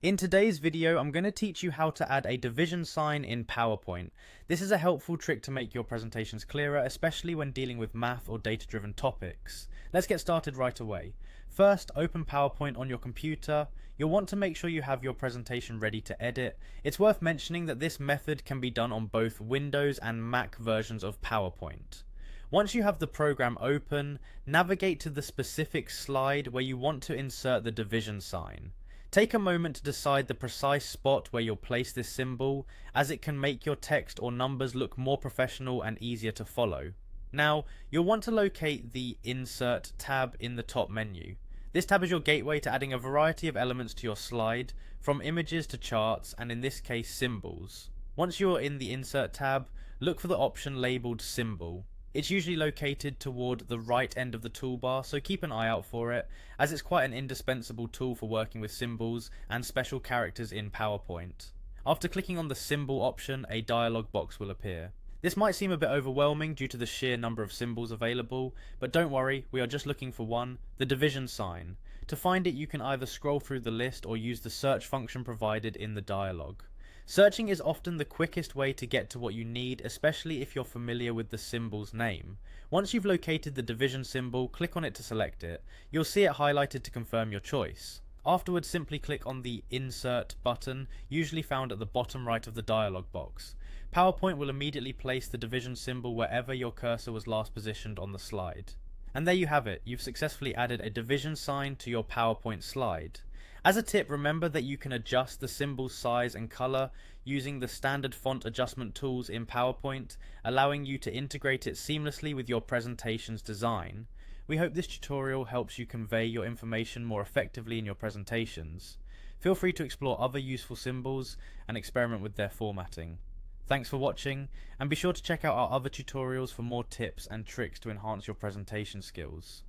In today's video, I'm going to teach you how to add a division sign in PowerPoint. This is a helpful trick to make your presentations clearer, especially when dealing with math or data-driven topics. Let's get started right away. First, open PowerPoint on your computer. You'll want to make sure you have your presentation ready to edit. It's worth mentioning that this method can be done on both Windows and Mac versions of PowerPoint. Once you have the program open, navigate to the specific slide where you want to insert the division sign. Take a moment to decide the precise spot where you'll place this symbol, as it can make your text or numbers look more professional and easier to follow. Now, you'll want to locate the Insert tab in the top menu. This tab is your gateway to adding a variety of elements to your slide, from images to charts, and in this case symbols. Once you're in the Insert tab, look for the option labelled Symbol. It's usually located toward the right end of the toolbar, so keep an eye out for it, as it's quite an indispensable tool for working with symbols and special characters in PowerPoint. After clicking on the symbol option, a dialog box will appear. This might seem a bit overwhelming due to the sheer number of symbols available, but don't worry, we are just looking for one, the division sign. To find it, you can either scroll through the list or use the search function provided in the dialog. Searching is often the quickest way to get to what you need, especially if you're familiar with the symbol's name. Once you've located the division symbol, click on it to select it. You'll see it highlighted to confirm your choice. Afterwards, simply click on the Insert button, usually found at the bottom right of the dialog box. PowerPoint will immediately place the division symbol wherever your cursor was last positioned on the slide. And there you have it, you've successfully added a division sign to your PowerPoint slide. As a tip, remember that you can adjust the symbol's size and color using the standard font adjustment tools in PowerPoint, allowing you to integrate it seamlessly with your presentation's design. We hope this tutorial helps you convey your information more effectively in your presentations. Feel free to explore other useful symbols and experiment with their formatting. Thanks for watching, and be sure to check out our other tutorials for more tips and tricks to enhance your presentation skills.